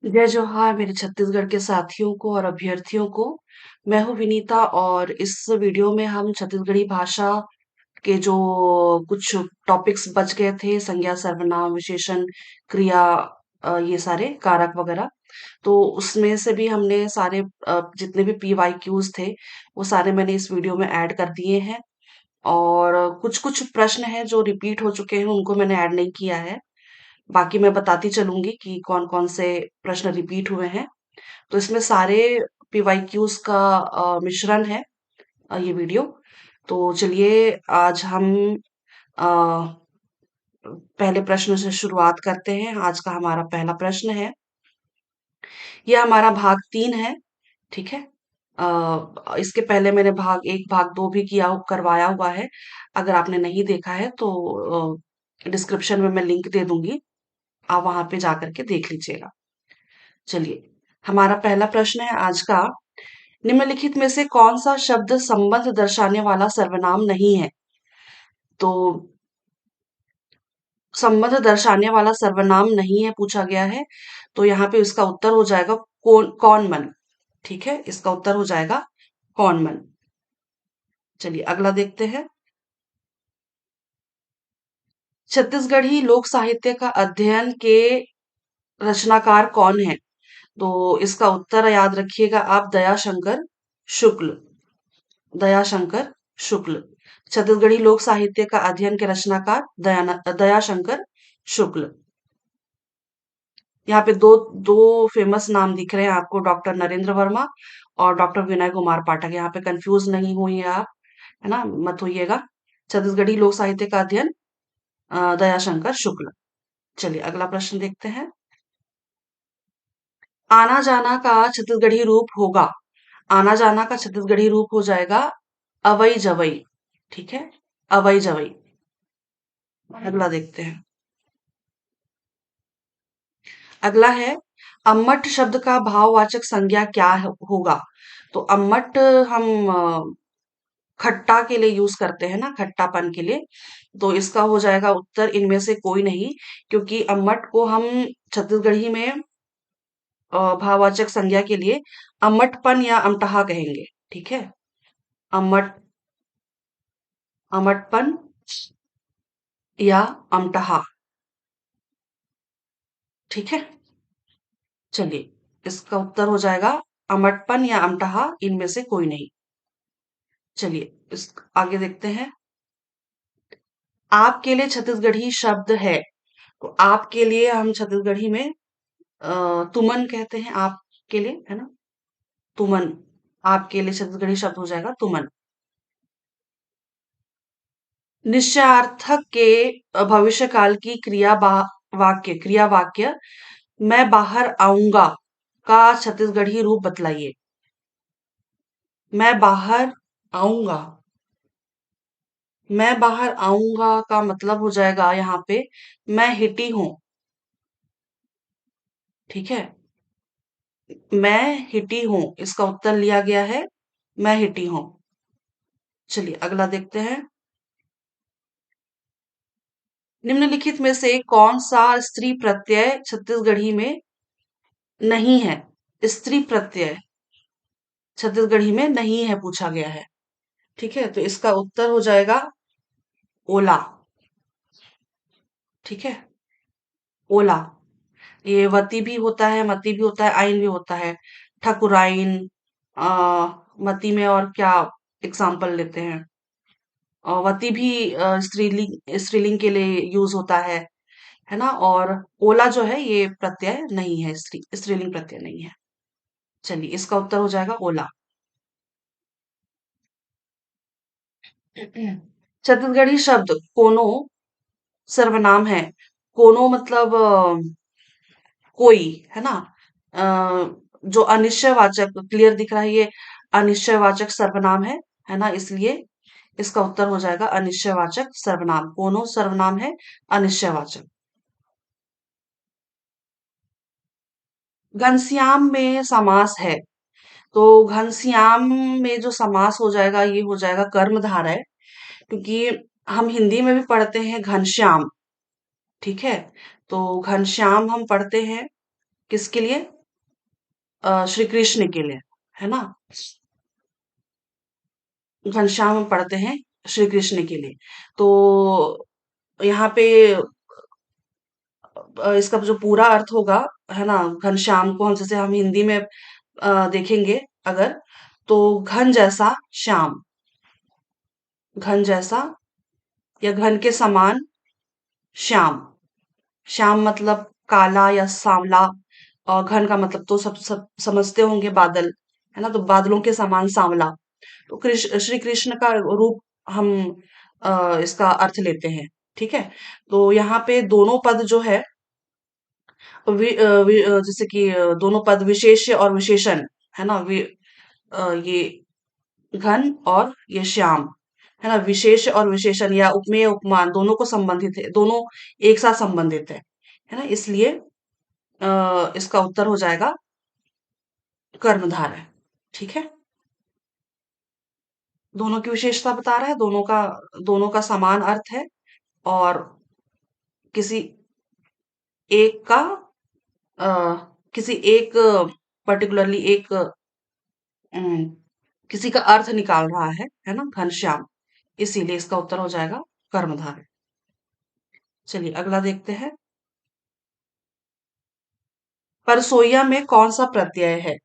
जय जोहार मेरे छत्तीसगढ़ के साथियों को और अभ्यर्थियों को। मैं हूँ विनीता और इस वीडियो में हम छत्तीसगढ़ी भाषा के जो कुछ टॉपिक्स बच गए थे, संज्ञा, सर्वनाम, विशेषण, क्रिया, ये सारे कारक वगैरह, तो उसमें से भी हमने सारे जितने भी पीवाईक्यूज थे वो सारे मैंने इस वीडियो में ऐड कर दिए हैं। और कुछ कुछ प्रश्न हैं जो रिपीट हो चुके हैं, उनको मैंने ऐड नहीं किया है। बाकी मैं बताती चलूंगी कि कौन कौन से प्रश्न रिपीट हुए हैं। तो इसमें सारे पीवाईक्यूज का मिश्रण है ये वीडियो। तो चलिए आज हम अ, पहले प्रश्न से शुरुआत करते हैं। आज का हमारा पहला प्रश्न है, यह हमारा भाग 3 है, ठीक है। इसके पहले मैंने भाग 1 भाग 2 भी करवाया हुआ है। अगर आपने नहीं देखा है तो डिस्क्रिप्शन में मैं लिंक दे दूंगी, आप वहां पे जा करके देख लीजिएगा। चलिए, हमारा पहला प्रश्न है आज का, निम्नलिखित में से कौन सा शब्द संबंध दर्शाने वाला सर्वनाम नहीं है? तो संबंध दर्शाने वाला सर्वनाम नहीं है पूछा गया है, तो यहाँ पे इसका उत्तर हो जाएगा कौन मन। ठीक है, इसका उत्तर हो जाएगा कौन मन। चलिए अगला देखते हैं। छत्तीसगढ़ी लोक साहित्य का अध्ययन के रचनाकार कौन है? तो इसका उत्तर याद रखिएगा आप, दयाशंकर शुक्ल। दयाशंकर शुक्ल। छत्तीसगढ़ी लोक साहित्य का अध्ययन के रचनाकार दयाशंकर शुक्ल। यहाँ पे दो दो फेमस नाम दिख रहे हैं आपको, डॉक्टर नरेंद्र वर्मा और डॉक्टर विनय कुमार पाठक। यहाँ पे कंफ्यूज नहीं हुई है आप, है ना, मत होइएगा। छत्तीसगढ़ी लोक साहित्य का अध्ययन दयाशंकर शुक्ल। चलिए अगला प्रश्न देखते हैं। आना जाना का छत्तीसगढ़ी रूप होगा, आना जाना का छत्तीसगढ़ी रूप हो जाएगा अवई जवई। ठीक है, अवई जवई। अगला देखते हैं। अगला है, अम्मट शब्द का भाववाचक संज्ञा क्या होगा? तो अम्मट हम खट्टा के लिए यूज करते हैं ना, खट्टापन के लिए। तो इसका हो जाएगा उत्तर इनमें से कोई नहीं, क्योंकि अम्मट को हम छत्तीसगढ़ी में भाववाचक संज्ञा के लिए अम्मटपन या अमटहा कहेंगे। ठीक है, अम्मट अमटपन या अमटहा। ठीक है, चलिए इसका उत्तर हो जाएगा अमटपन या अमटहा, इनमें से कोई नहीं। चलिए इस आगे देखते हैं। आपके लिए छत्तीसगढ़ी शब्द है, तो आपके लिए हम छत्तीसगढ़ी में तुमन कहते हैं, आपके लिए, है ना, तुमन। आपके लिए छत्तीसगढ़ी शब्द हो जाएगा तुमन। निश्चयार्थक के भविष्य काल की क्रिया वाक्य मैं बाहर आऊंगा का छत्तीसगढ़ी रूप बतलाइए। मैं बाहर आऊंगा, मैं बाहर आऊंगा का मतलब हो जाएगा यहाँ पे मैं हिटी हूं। ठीक है, मैं हिटी हूं, इसका उत्तर लिया गया है मैं हिटी हूं। चलिए अगला देखते हैं। निम्नलिखित में से कौन सा स्त्री प्रत्यय छत्तीसगढ़ी में नहीं है? स्त्री प्रत्यय छत्तीसगढ़ी में नहीं है पूछा गया है। ठीक है, तो इसका उत्तर हो जाएगा ओला। ठीक है, ओला। ये वती भी होता है, मती भी होता है, आइन भी होता है। ठकुराइन, आ, मती में और क्या एग्जाम्पल लेते हैं? वती भी स्त्रीलिंग के लिए यूज होता है ना। और ओला जो है ये प्रत्यय नहीं है, स्त्रीलिंग प्रत्यय नहीं है। चलिए इसका उत्तर हो जाएगा ओला। छत्तीसगढ़ी शब्द कोनो सर्वनाम है। कोनो मतलब कोई, है ना। जो अनिश्चयवाचक क्लियर दिख रहा है, ये अनिश्चयवाचक सर्वनाम है ना, इसलिए इसका उत्तर हो जाएगा अनिश्चयवाचक सर्वनाम। कोनो सर्वनाम है अनिश्चयवाचक। घनश्याम में समास है, तो घनश्याम में जो समास हो जाएगा ये हो जाएगा कर्मधारय, क्योंकि हम हिंदी में भी पढ़ते हैं घनश्याम। ठीक है, तो घनश्याम हम पढ़ते हैं किसके लिए? श्री कृष्ण के लिए, है ना? घनश्याम हम पढ़ते हैं श्री कृष्ण के लिए। तो यहाँ पे इसका जो पूरा अर्थ होगा, है ना, घनश्याम को हम जैसे हम हिंदी में देखेंगे अगर, तो घन जैसा श्याम, घन जैसा या घन के समान श्याम। श्याम मतलब काला या सांवला, और घन का मतलब तो सब समझते होंगे, बादल, है ना, तो बादलों के समान सांवला। तो श्री कृष्ण का रूप हम इसका अर्थ लेते हैं। ठीक है। तो यहाँ पे दोनों पद जो है, जैसे कि दोनों पद विशेष्य और विशेषण, है ना, ये घन और ये श्याम, है ना, विशेष और विशेषण या उपमेय उपमान दोनों को संबंधित है, दोनों एक साथ संबंधित है ना, इसलिए इसका उत्तर हो जाएगा कर्मधारय। ठीक है। दोनों की विशेषता बता रहा है, दोनों का समान अर्थ है, और किसी एक का अ, किसी एक पर्टिकुलरली एक अम, किसी का अर्थ निकाल रहा है ना, घनश्याम, इसीलिए इसका उत्तर हो जाएगा कर्मधारय। चलिए अगला देखते हैं। परसोइया में कौन सा प्रत्यय है?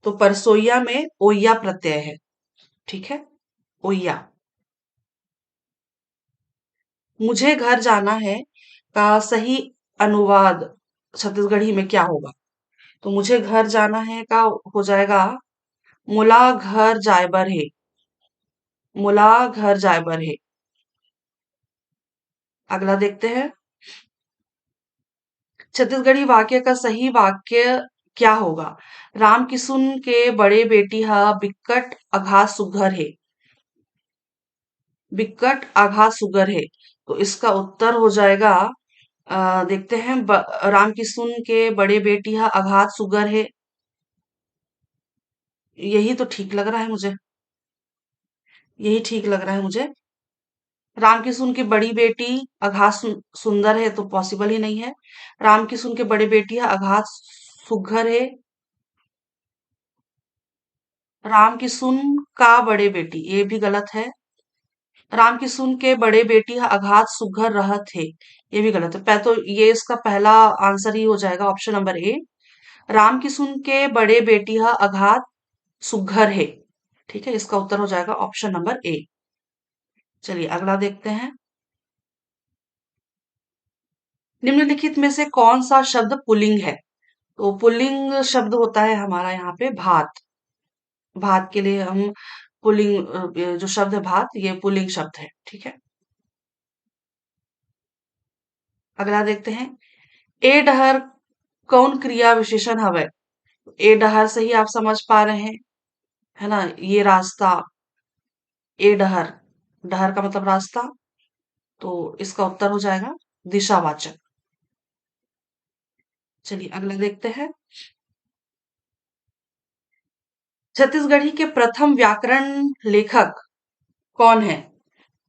तो परसोइया में ओइया प्रत्यय है। ठीक है, ओइया। मुझे घर जाना है का सही अनुवाद छत्तीसगढ़ी में क्या होगा? तो मुझे घर जाना है का हो जाएगा मुला घर जाय बर हे। मुला घर जाय बर हे। अगला देखते हैं। छत्तीसगढ़ी वाक्य का सही वाक्य क्या होगा? राम किसुन के बड़े बेटी हा बिक्कट अघा सुग्घर हे। बिक्कट आघा सुगर है। तो इसका उत्तर हो जाएगा, देखते हैं, राम किसुन के बड़े बेटिया अघात सुगर है। यही तो ठीक लग रहा है मुझे, यही ठीक लग रहा है मुझे। राम किसुन की बड़ी बेटी अघात सुंदर है, तो पॉसिबल ही नहीं है। राम किसुन के बड़े बेटिया अघात सुघर है। राम किसुन का बड़े बेटी, ये भी गलत है। राम किसुन के बड़े बेटी अघात सुघर रहत थे, ये भी गलत है। तो ये इसका पहला आंसर ही हो जाएगा, option number A. Ram Kisun के बड़े बेटी अघात सुघर है। ठीक है, इसका उत्तर हो जाएगा ऑप्शन नंबर ए। चलिए अगला देखते हैं। निम्नलिखित में से कौन सा शब्द पुल्लिंग है? तो पुल्लिंग शब्द होता है हमारा यहाँ पे भात। भात के लिए हम पुल्लिंग, जो शब्द है भात, ये पुल्लिंग शब्द है। ठीक है। अगला देखते हैं। ए डहर कौन क्रिया विशेषण हवे? ए डहर से ही आप समझ पा रहे हैं, है ना, ये रास्ता। ए डहर, डहर का मतलब रास्ता, तो इसका उत्तर हो जाएगा दिशावाचक। चलिए अगला देखते हैं। छत्तीसगढ़ी के प्रथम व्याकरण लेखक कौन है?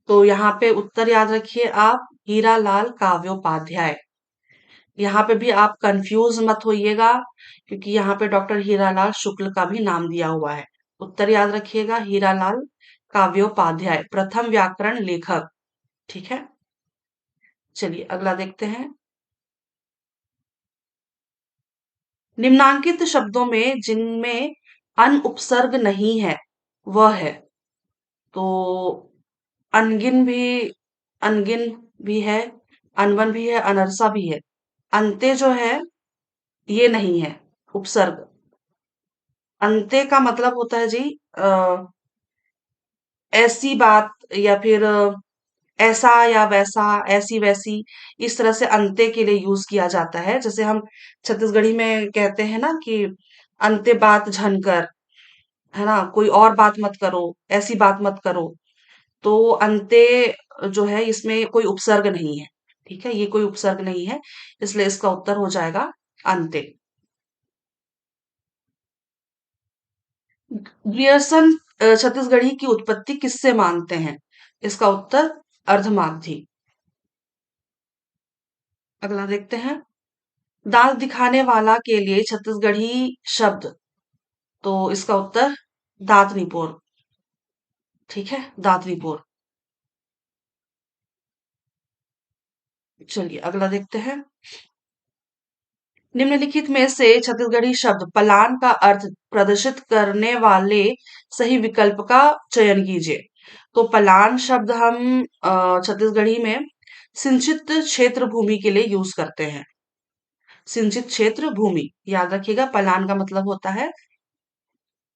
तो यहाँ पे उत्तर याद रखिए आप, हीरालाल काव्योपाध्याय। यहाँ पे भी आप कंफ्यूज मत होइएगा, क्योंकि यहाँ पे डॉक्टर हीरालाल शुक्ल का भी नाम दिया हुआ है। उत्तर याद रखिएगा, हीरालाल काव्योपाध्याय, प्रथम व्याकरण लेखक। ठीक है। चलिए अगला देखते हैं। निम्नांकित शब्दों में जिनमें अन उपसर्ग नहीं है वह है। तो अनगिन भी, अनगिन भी है, अनबन भी है, अनरसा भी है। अंत्य जो है ये नहीं है उपसर्ग। अंत्य का मतलब होता है जी, ऐसी बात, या फिर ऐसा या वैसा, ऐसी वैसी, इस तरह से अंत्य के लिए यूज किया जाता है। जैसे हम छत्तीसगढ़ी में कहते हैं ना कि अंत्य बात झनकर, है ना, कोई और बात मत करो, ऐसी बात मत करो। तो अंत्य जो है इसमें कोई उपसर्ग नहीं है। ठीक है, ये कोई उपसर्ग नहीं है, इसलिए इसका उत्तर हो जाएगा अंत्य। ग्रियर्सन छत्तीसगढ़ी की उत्पत्ति किससे मानते हैं? इसका उत्तर अर्धमागधी। अगला देखते हैं। दांत दिखाने वाला के लिए छत्तीसगढ़ी शब्द, तो इसका उत्तर दातनीपुर। ठीक है, दातनीपुर। चलिए अगला देखते हैं। निम्नलिखित में से छत्तीसगढ़ी शब्द पलान का अर्थ प्रदर्शित करने वाले सही विकल्प का चयन कीजिए। तो पलान शब्द हम छत्तीसगढ़ी में सिंचित क्षेत्र भूमि के लिए यूज करते हैं। सिंचित क्षेत्र भूमि, याद रखिएगा, पलान का मतलब होता है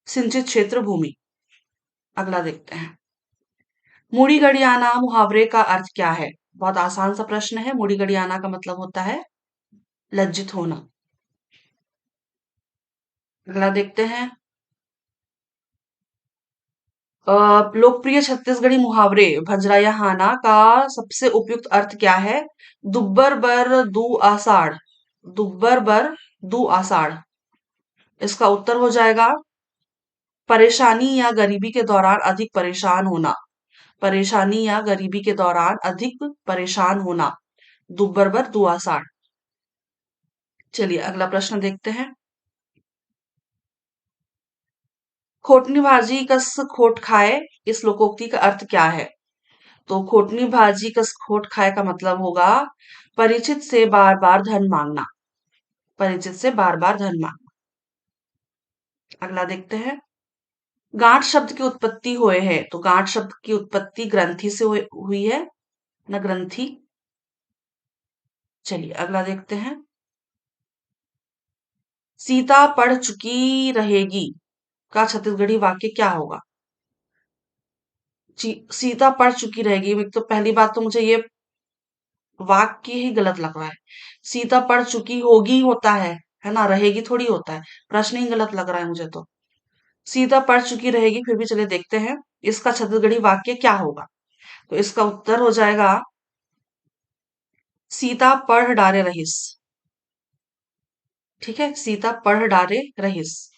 सिंचित क्षेत्र भूमि। अगला देखते हैं। मुड़ी गड़ियाना मुहावरे का अर्थ क्या है? बहुत आसान सा प्रश्न है। मुड़ी गड़ियाना का मतलब होता है लज्जित होना। अगला देखते हैं। लोकप्रिय छत्तीसगढ़ी मुहावरे भंजरा या हाना का सबसे उपयुक्त अर्थ क्या है? दुब्बर बर दू आषाढ़। दुब्बर बर दू आषाढ़। इसका उत्तर हो जाएगा परेशानी या गरीबी के दौरान अधिक परेशान होना। परेशानी या गरीबी के दौरान अधिक परेशान होना। दुब्बर बर दू आषाढ़। चलिए अगला प्रश्न देखते हैं। खोटनी भाजी कस खोट खाए, इस लोकोक्ति का अर्थ क्या है? तो खोटनी भाजी कस खोट खाए का मतलब होगा परिचित से बार बार धन मांगना। परिचित से बार बार धन मांगना। अगला देखते हैं। गांठ शब्द की उत्पत्ति हुए है, तो गांठ शब्द की उत्पत्ति ग्रंथि से हुई है ना, ग्रंथि। चलिए अगला देखते हैं। सीता पढ़ चुकी रहेगी का छत्तीसगढ़ी वाक्य क्या होगा? सीता पढ़ चुकी रहेगी, एक तो पहली बात तो मुझे ये वाक्य ही गलत लग रहा है। सीता पढ़ चुकी होगी होता है ना, रहेगी थोड़ी होता है। प्रश्न ही गलत लग रहा है मुझे तो। सीता पढ़ चुकी रहेगी, फिर भी चलिए देखते हैं इसका छत्तीसगढ़ी वाक्य क्या होगा। तो इसका उत्तर हो जाएगा सीता पढ़ डारे रहीस। ठीक है, सीता पढ़ डारे रहीस।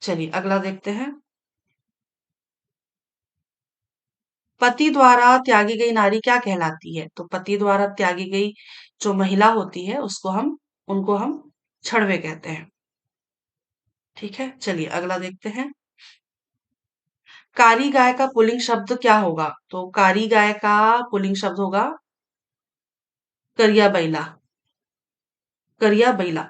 चलिए अगला देखते हैं। पति द्वारा त्यागी गई नारी क्या कहलाती है? तो पति द्वारा त्यागी गई जो महिला होती है उसको हम उनको हम छड़वे कहते हैं। ठीक है, चलिए अगला देखते हैं। कारी गाय का पुल्लिंग शब्द क्या होगा? तो कारी गाय का पुल्लिंग शब्द होगा करिया बैला। करिया बैला।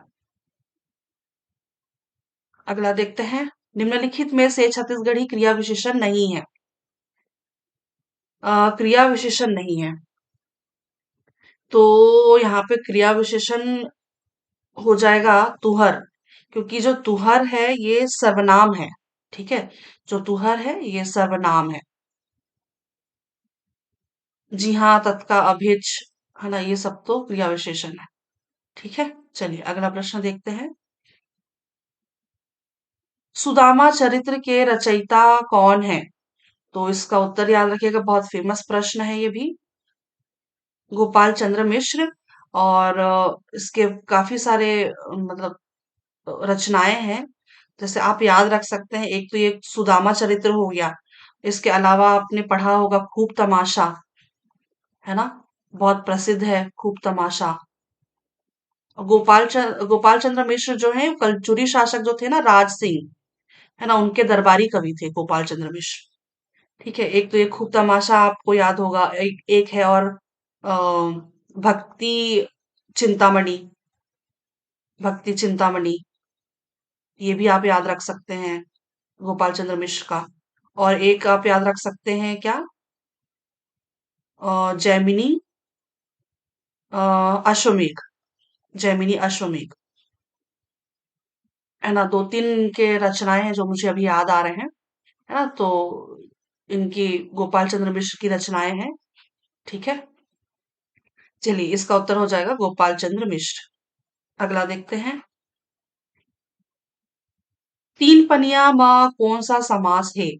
अगला देखते हैं। निम्नलिखित में से छत्तीसगढ़ी क्रिया विशेषण नहीं है। क्रिया विशेषण नहीं है, तो यहाँ पे क्रिया विशेषण हो जाएगा तुहर, क्योंकि जो तुहर है ये सर्वनाम है। ठीक है, जो तुहर है ये सर्वनाम है। जी हाँ, तत्का, अभिच, है ना, ये सब तो क्रिया विशेषण है। ठीक है, चलिए अगला प्रश्न देखते हैं। सुदामा चरित्र के रचयिता कौन है? तो इसका उत्तर याद रखिएगा, बहुत फेमस प्रश्न है ये भी। गोपाल चंद्र मिश्र। और इसके काफी सारे मतलब रचनाएं हैं। जैसे आप याद रख सकते हैं, एक तो ये सुदामा चरित्र हो गया। इसके अलावा आपने पढ़ा होगा खूब तमाशा, है ना, बहुत प्रसिद्ध है खूब तमाशा। गोपाल चंद्र मिश्र जो है कलचुरी शासक जो थे ना, राज सिंह, है ना, उनके दरबारी कवि थे गोपाल चंद्र मिश्र। ठीक है, एक तो ये खूब तमाशा आपको याद होगा, एक है और भक्ति चिंतामणि। भक्ति चिंतामणि, ये भी आप याद रख सकते हैं गोपाल चंद्र मिश्र का। और एक आप याद रख सकते हैं क्या, जैमिनी अश्वमेघ। जैमिनी अश्वमेघ, है ना, दो तीन के रचनाएं हैं जो मुझे अभी याद आ रहे हैं, है ना। तो इनकी गोपाल चंद्र मिश्र की रचनाएं हैं। ठीक है, चलिए इसका उत्तर हो जाएगा गोपाल चंद्र मिश्र। अगला देखते हैं। तीन पनिया में कौन सा समास है?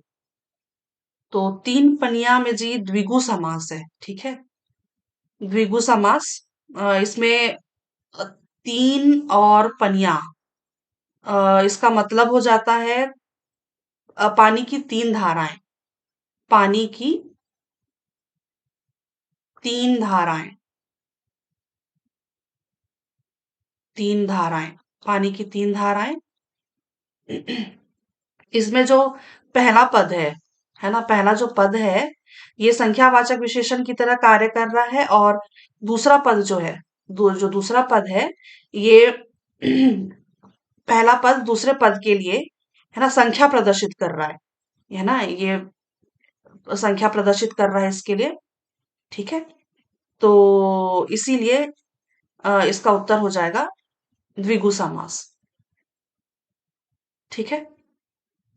तो तीन पनिया में जी द्विगु समास है। ठीक है, द्विगु समास। इसमें तीन और पनिया, इसका मतलब हो जाता है पानी की तीन धाराएं। पानी की तीन धाराएं। तीन धाराएं, पानी की तीन धाराएं। इसमें जो पहला पद है ना, पहला जो पद है, ये संख्यावाचक विशेषण की तरह कार्य कर रहा है, और दूसरा पद जो है, जो दूसरा पद है, ये पहला पद दूसरे पद के लिए, है ना, संख्या प्रदर्शित कर रहा है ना, ये संख्या प्रदर्शित कर रहा है इसके लिए। ठीक है, तो इसीलिए इसका उत्तर हो जाएगा द्विगु समास। ठीक है,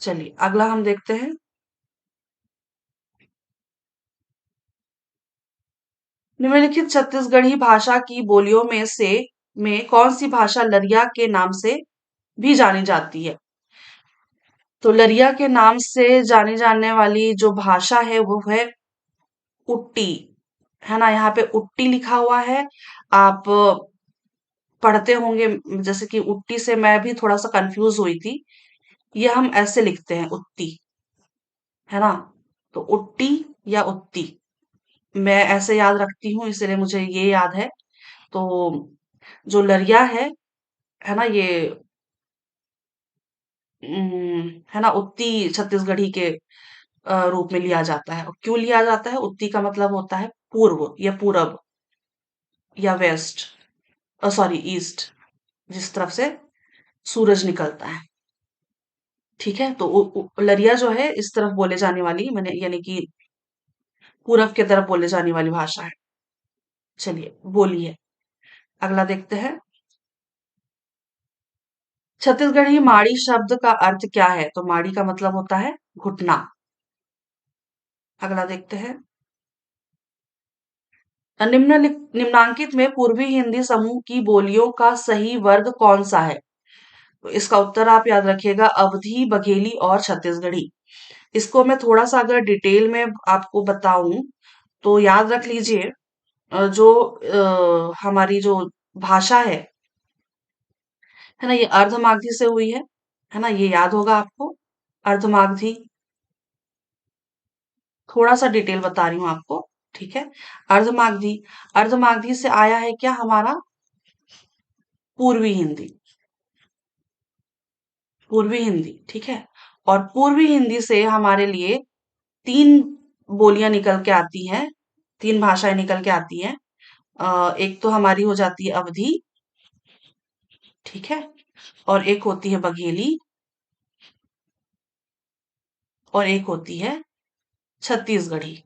चलिए अगला हम देखते हैं। निम्नलिखित छत्तीसगढ़ी भाषा की बोलियों में से कौन सी भाषा लरिया के नाम से भी जानी जाती है? तो लरिया के नाम से जानी जाने वाली जो भाषा है वो है उट्टी, है ना। यहाँ पे उट्टी लिखा हुआ है, आप पढ़ते होंगे, जैसे कि उट्टी से मैं भी थोड़ा सा कंफ्यूज हुई थी। ये हम ऐसे लिखते हैं उट्टी, है ना। तो उट्टी या उत्ती, मैं ऐसे याद रखती हूँ, इसलिए मुझे ये याद है। तो जो लरिया है ना, ये है ना, उत्ती छत्तीसगढ़ी के रूप में लिया जाता है। और क्यों लिया जाता है? उत्ती का मतलब होता है पूर्व या पूरब या वेस्ट, सॉरी ईस्ट, जिस तरफ से सूरज निकलता है। ठीक है, तो लरिया जो है इस तरफ बोले जाने वाली, मैंने यानी कि पूरब की तरफ बोले जाने वाली भाषा है। चलिए बोलिए, अगला देखते हैं। छत्तीसगढ़ी माड़ी शब्द का अर्थ क्या है? तो माड़ी का मतलब होता है घुटना। अगला देखते हैं। निम्नांकित में पूर्वी हिंदी समूह की बोलियों का सही वर्ग कौन सा है? तो इसका उत्तर आप याद रखिएगा, अवधी, बघेली और छत्तीसगढ़ी। इसको मैं थोड़ा सा अगर डिटेल में आपको बताऊं तो याद रख लीजिए, जो हमारी जो भाषा है ना, ये अर्धमागधी से हुई है ना, ये याद होगा आपको, अर्धमागधी। थोड़ा सा डिटेल बता रही हूँ आपको। ठीक है, अर्धमागधी, अर्धमागधी से आया है क्या हमारा? पूर्वी हिंदी, पूर्वी हिंदी। ठीक है, और पूर्वी हिंदी से हमारे लिए तीन बोलियां निकल के आती हैं, तीन भाषाएं निकल के आती हैं। एक तो हमारी हो जाती है अवधी, ठीक है, और एक होती है बघेली, और एक होती है छत्तीसगढ़ी।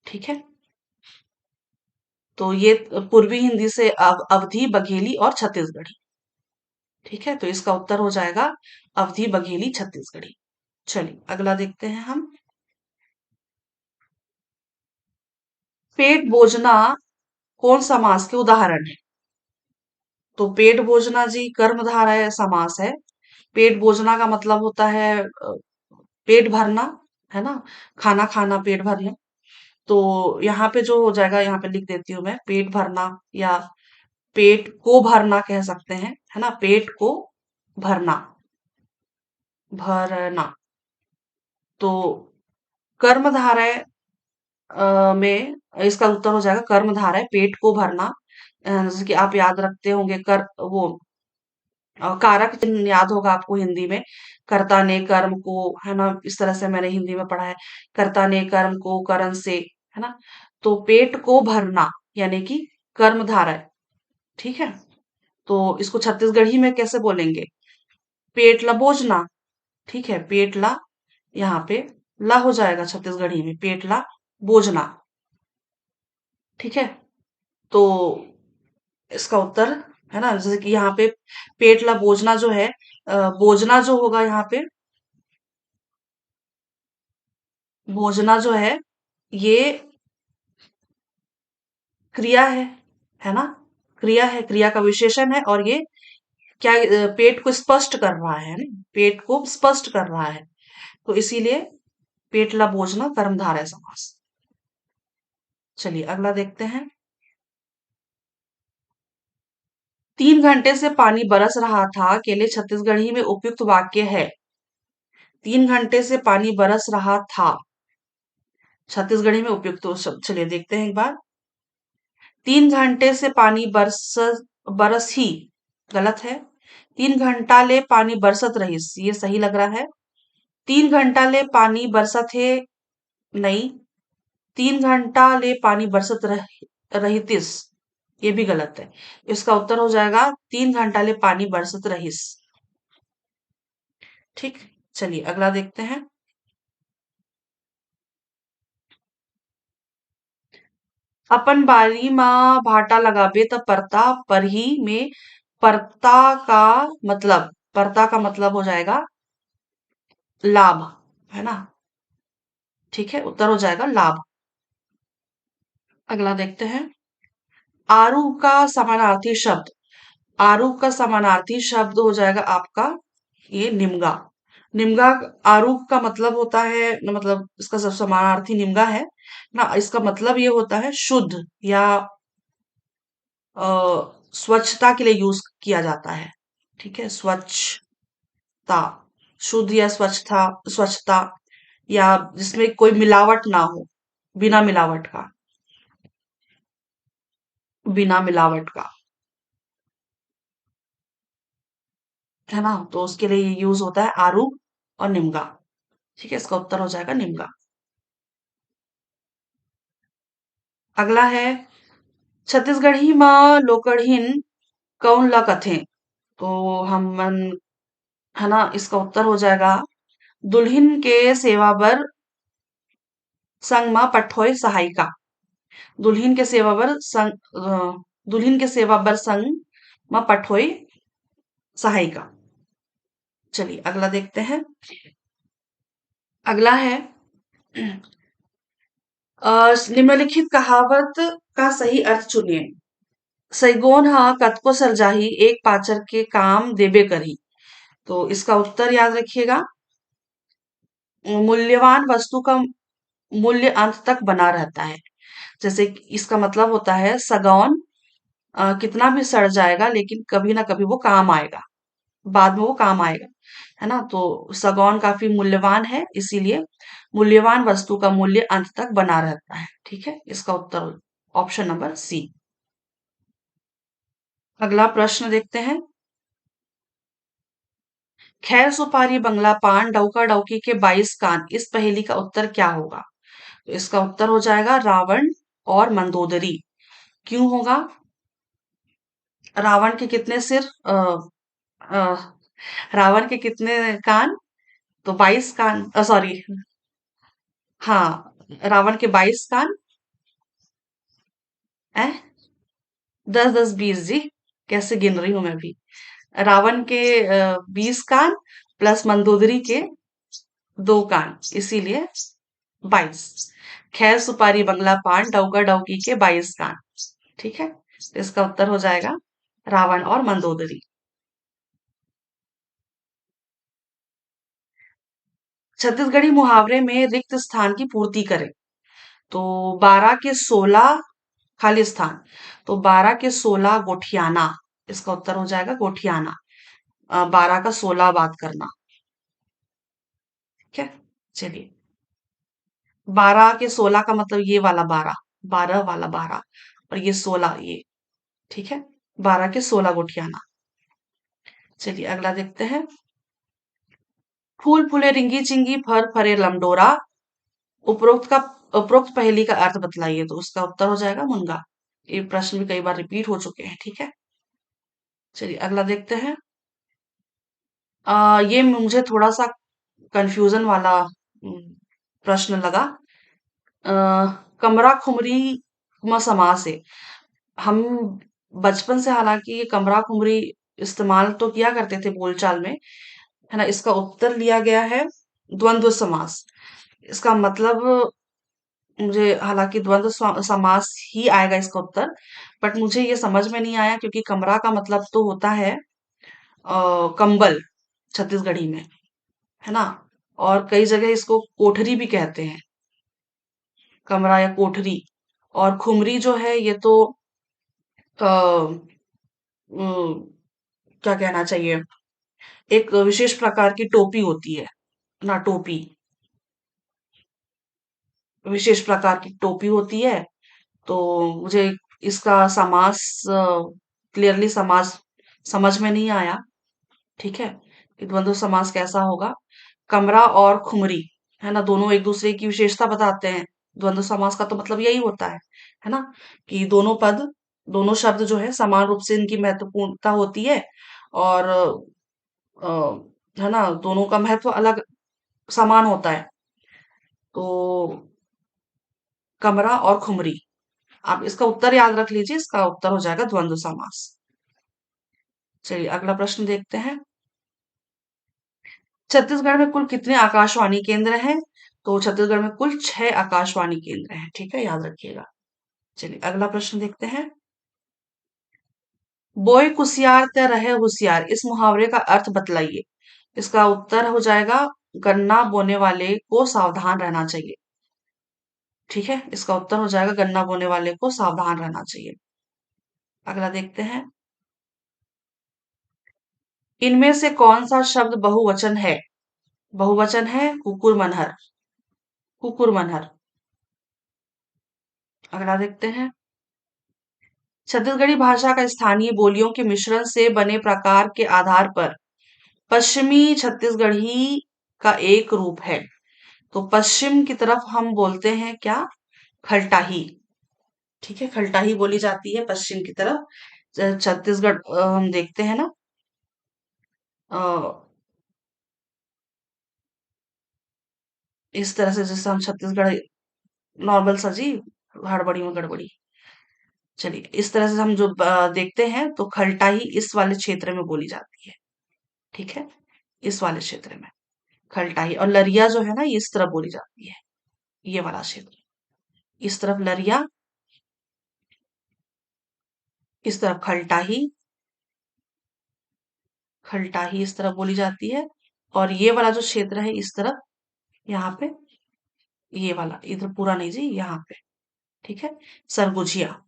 ठीक है, तो ये पूर्वी हिंदी से अवधी, बघेली और छत्तीसगढ़ी। ठीक है, तो इसका उत्तर हो जाएगा अवधी, बघेली, छत्तीसगढ़ी। चलिए अगला देखते हैं हम। पेट बोजना कौन समास के उदाहरण है? तो पेट भोजना जी कर्मधारय समास है। पेट भोजना का मतलब होता है पेट भरना, है ना, खाना खाना, पेट भरना। तो यहाँ पे जो हो जाएगा, यहाँ पे लिख देती हूँ मैं, पेट भरना, या पेट को भरना कह सकते हैं, है ना, पेट को भरना, भरना। तो कर्मधारय में इसका उत्तर हो जाएगा कर्मधारय, पेट को भरना। जैसे कि आप याद रखते होंगे, कर वो कारक चिन्ह याद होगा आपको हिंदी में, कर्ता ने कर्म को, है ना, इस तरह से मैंने हिंदी में पढ़ा है, कर्ता ने कर्म को करण से, है ना। तो पेट को भरना यानी कि कर्मधारय। ठीक है, तो इसको छत्तीसगढ़ी में कैसे बोलेंगे? पेटला बोझना। ठीक है, पेटला, यहाँ पे ला हो जाएगा छत्तीसगढ़ी में, पेटला बोझना। ठीक है, तो इसका उत्तर, है ना, जैसे कि यहाँ पे पेटला बोझना जो है, बोझना जो होगा यहाँ पे, बोझना जो ये क्रिया है ना, क्रिया है, क्रिया का विशेषण है, और ये क्या, पेट को स्पष्ट कर रहा है ना, पेट को स्पष्ट कर रहा है। तो इसीलिए पेटला बोझना कर्मधारय समास। चलिए अगला देखते हैं। 3 घंटे से पानी बरस रहा था के लिए छत्तीसगढ़ी में उपयुक्त वाक्य है। 3 घंटे से पानी बरस रहा था, छत्तीसगढ़ी में उपयुक्त शब्द, चलिए देखते हैं एक बार। 3 घंटे से पानी बरस ही गलत है। 3 घंटा ले पानी बरसत रहिस, ये सही लग रहा है। 3 घंटा ले पानी बरसत है, नहीं। 3 घंटा ले पानी बरसत रहितिस, ये भी गलत है। इसका उत्तर हो जाएगा 3 घंटा ले पानी बरसत रहिस। ठीक। चलिए अगला देखते हैं। अपन बारी में भाटा लगाबे त परता परही में, परता का परता का मतलब हो जाएगा लाभ, है ना। ठीक है, उत्तर हो जाएगा लाभ। अगला देखते हैं। आरू का समानार्थी शब्द, आरू का समानार्थी शब्द हो जाएगा आपका ये निम्गा। निम्गा, आरू का मतलब होता है, इसका सब समानार्थी निम्गा है ना। इसका मतलब ये होता है शुद्ध या अ, स्वच्छता के लिए यूज किया जाता है। ठीक है, स्वच्छता, शुद्ध या स्वच्छता, या जिसमें कोई मिलावट ना हो, बिना मिलावट का, बिना मिलावट का, है ना। तो उसके लिए ये यूज होता है आरू और निम्गा। ठीक है, इसका उत्तर हो जाएगा निम्गा। अगला है, छत्तीसगढ़ी माँ लोकड़हीन कौन ला कथे। तो हम है ना, इसका उत्तर हो जाएगा दुल्हिन के सेवा बर संग माँ पठोय सहायिका। दुल्हिन के सेवा बर दुल्हिन के सेवा बर संग माँ पठोय सहायिका। चलिए अगला देखते हैं। अगला है, निम्नलिखित कहावत का सही अर्थ चुनिए। सैगोन हा कतको सरजाही, एक पाचर के काम देबे करही। तो इसका उत्तर याद रखिएगा। मूल्यवान वस्तु का मूल्य अंत तक बना रहता है। जैसे कि इसका मतलब होता है सगौन कितना भी सड़ जाएगा लेकिन कभी ना कभी वो काम आएगा, बाद में वो काम आएगा, है ना। तो सगौन काफी मूल्यवान है, इसीलिए मूल्यवान वस्तु का मूल्य अंत तक बना रहता है। ठीक है, इसका उत्तर ऑप्शन नंबर सी। अगला प्रश्न देखते हैं। खैर सुपारी बंगला पान डौका डौकी के 22 कान, इस पहेली का उत्तर क्या होगा। तो इसका उत्तर हो जाएगा रावण और मंदोदरी। क्यों होगा। रावण के कितने सिर, अ, रावण के कितने कान। तो 22 कान, सॉरी, हाँ, रावण के 22 कान है। 10 10 20 जी, कैसे गिन रही हूं मैं भी। रावण के 20 कान प्लस मंदोदरी के 2 कान, इसीलिए 22। खैर सुपारी बंगला पान डौका डौकी के 22 कान। ठीक है, तो इसका उत्तर हो जाएगा रावण और मंदोदरी। छत्तीसगढ़ी मुहावरे में रिक्त स्थान की पूर्ति करें। तो 12 के 16 खाली स्थान। तो 12 के 16 गोठियाना, इसका उत्तर हो जाएगा गोठियाना। 12 का 16 बात करना। ठीक है, चलिए। 12 के 16 का मतलब ये वाला 12, 12 वाला 12, और ये 16 ये। ठीक है, 12 के 16 गोठियाना। चलिए अगला देखते हैं। फूल फूले रिंगी चिंगी फर फरे लमडोरा, उपरोक्त का उपरोक्त पहेली का अर्थ बतलाइए। तो उसका उत्तर हो जाएगा मुनगा। ये प्रश्न भी कई बार रिपीट हो चुके हैं। ठीक है, चलिए अगला देखते हैं। ये मुझे थोड़ा सा कंफ्यूजन वाला प्रश्न लगा। अ, कमरा खुमरी म समास है। हम बचपन से हालांकि ये कमरा खुमरी इस्तेमाल तो किया करते थे बोलचाल में, है ना। इसका उत्तर लिया गया है द्वंद्व समास। इसका मतलब, मुझे हालांकि द्वंद्व समास ही आएगा इसका उत्तर, बट मुझे ये समझ में नहीं आया क्योंकि कमरा का मतलब तो होता है कंबल छत्तीसगढ़ी में, है ना। और कई जगह इसको कोठरी भी कहते हैं, कमरा या कोठरी। और खुमरी जो है ये तो आ, क्या कहना चाहिए, एक विशेष प्रकार की टोपी होती है ना, टोपी, विशेष प्रकार की टोपी होती है। तो मुझे इसका समास क्लियरली समास समझ में नहीं आया। ठीक है, कि द्वंद्व समास कैसा होगा। कमरा और खुमरी, है ना, दोनों एक दूसरे की विशेषता बताते हैं। द्वंद्व समास का तो मतलब यही होता है ना, कि दोनों पद, दोनों शब्द जो है समान रूप से इनकी महत्वपूर्णता होती है, और अ, है ना, दोनों का महत्व अलग समान होता है। तो कमरा और खुमरी, आप इसका उत्तर याद रख लीजिए, इसका उत्तर हो जाएगा द्वंद्व समास। चलिए अगला प्रश्न देखते हैं। छत्तीसगढ़ में कुल कितने आकाशवाणी केंद्र हैं? तो छत्तीसगढ़ में कुल 6 आकाशवाणी केंद्र हैं। ठीक है, याद रखिएगा। चलिए अगला प्रश्न देखते हैं। बोए कुसियार ते रहे होशियार, इस मुहावरे का अर्थ बतलाइए। इसका उत्तर हो जाएगा गन्ना बोने वाले को सावधान रहना चाहिए। ठीक है, इसका उत्तर हो जाएगा गन्ना बोने वाले को सावधान रहना चाहिए। अगला देखते हैं। इनमें से कौन सा शब्द बहुवचन है? बहुवचन है कुकुर मनहर। कुकुर मनहर। अगला देखते हैं। छत्तीसगढ़ी भाषा का स्थानीय बोलियों के मिश्रण से बने प्रकार के आधार पर पश्चिमी छत्तीसगढ़ी का एक रूप है। तो पश्चिम की तरफ हम बोलते हैं क्या? खलटाही। ठीक है, खलटाही बोली जाती है पश्चिम की तरफ। छत्तीसगढ़ हम देखते हैं ना, अ, इस तरह से जैसे हम छत्तीसगढ़ नॉर्मल सा जी, हड़बड़ी में गड़बड़ी। चलिए इस तरह से हम जो देखते हैं, तो खलटाही इस वाले क्षेत्र में बोली जाती है। ठीक है, इस वाले क्षेत्र में खलटाही, और लरिया जो है ना, ये इस तरफ बोली जाती है, ये वाला क्षेत्र। इस तरफ लरिया, इस तरफ खलटाही। खलटाही इस तरफ बोली जाती है, और ये वाला जो क्षेत्र है इस तरफ, यहाँ पे, ये वाला इधर पूरा नहीं जी, यहाँ पे। ठीक है, सरगुजिया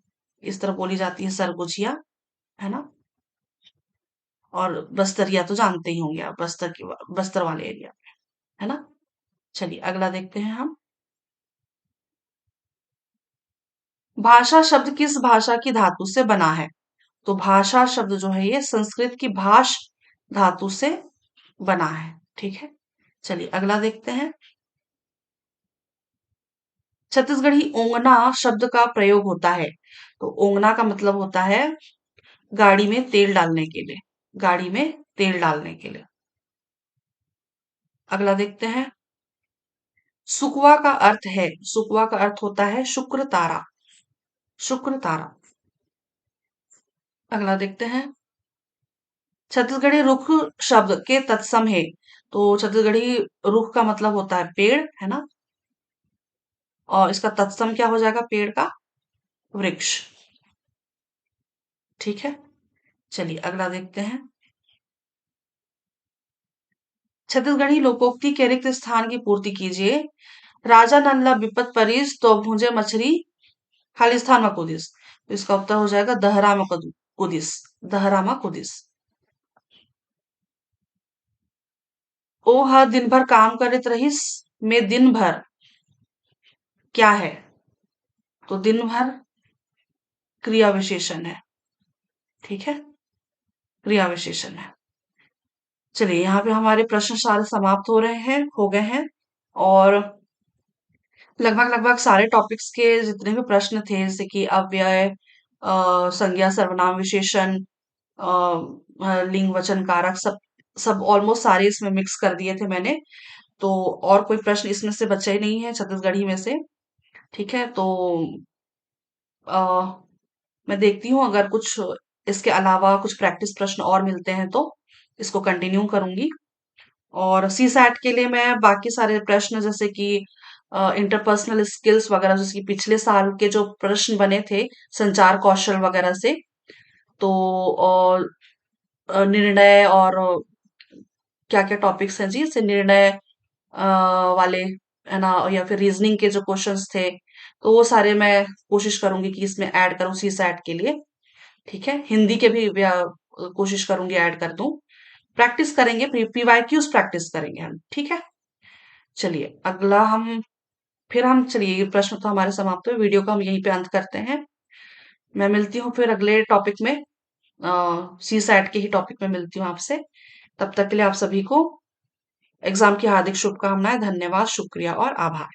इस तरफ बोली जाती है, सरगुजिया, है ना। और बस्तरिया तो जानते ही होंगे आप, बस्तर वाले एरिया में, है ना। चलिए अगला देखते हैं हम। भाषा शब्द किस भाषा की धातु से बना है? तो भाषा शब्द जो है ये संस्कृत की भाष धातु से बना है। ठीक है, चलिए अगला देखते हैं। छत्तीसगढ़ी ओंगना शब्द का प्रयोग होता है। तो ओंगना का मतलब होता है गाड़ी में तेल डालने के लिए। गाड़ी में तेल डालने के लिए। अगला देखते हैं। सुकवा का अर्थ है, सुकवा का अर्थ होता है शुक्र तारा। शुक्र तारा। अगला देखते हैं। छत्तीसगढ़ी रुख शब्द के तत्सम है। तो छत्तीसगढ़ी रुख का मतलब होता है पेड़, है ना, और इसका तत्सम क्या हो जाएगा? पेड़ का वृक्ष। ठीक है, चलिए अगला देखते हैं। छत्तीसगढ़ी लोकोक्ति के रिक्त स्थान की पूर्ति कीजिए। राजा नल्ला विपत परिस तो भूंजे मछली खालिस्तान में कुदिस। तो इसका उत्तर हो जाएगा दहरा में कुदिस। दहरा में कुदिस। ओ हर दिन भर काम करत रहिस में दिन भर क्या है? तो दिन भर क्रिया विशेषण है। ठीक है, क्रिया विशेषण है। चलिए यहाँ पे हमारे प्रश्न सारे समाप्त हो गए हैं, और लगभग लगभग सारे टॉपिक्स के जितने भी प्रश्न थे, जैसे कि अव्यय, संज्ञा, सर्वनाम, विशेषण, लिंग, वचन, कारक, सब सब ऑलमोस्ट सारे इसमें मिक्स कर दिए थे मैंने। तो और कोई प्रश्न इसमें से बचा ही नहीं है छत्तीसगढ़ी में से। ठीक है, तो अ, मैं देखती हूँ अगर कुछ इसके अलावा कुछ प्रैक्टिस प्रश्न और मिलते हैं तो इसको कंटिन्यू करूंगी। और सी सैट के लिए मैं बाकी सारे प्रश्न, जैसे कि इंटरपर्सनल स्किल्स वगैरह, जैसे कि पिछले साल के जो प्रश्न बने थे संचार कौशल वगैरह से, तो और निर्णय और क्या क्या टॉपिक्स हैं जी, जैसे निर्णय वाले, है ना, या फिर रीजनिंग के जो क्वेश्चंस थे, तो वो सारे मैं कोशिश करूंगी कि इसमें ऐड करूं सी सैट के लिए। ठीक है, हिंदी के भी कोशिश करूंगी ऐड कर दूं। प्रैक्टिस करेंगे, पीवाईक्यूज प्रैक्टिस करेंगे हम। ठीक है, चलिए अगला हम, फिर हम, चलिए ये प्रश्न तो हमारे समाप्त हुए, वीडियो को हम यहीं पे अंत करते हैं। मैं मिलती हूँ फिर अगले टॉपिक में। सीसैट के ही टॉपिक में मिलती हूँ आपसे। तब तक के लिए आप सभी को एग्ज़ाम की हार्दिक शुभकामनाएँ, धन्यवाद, शुक्रिया और आभार।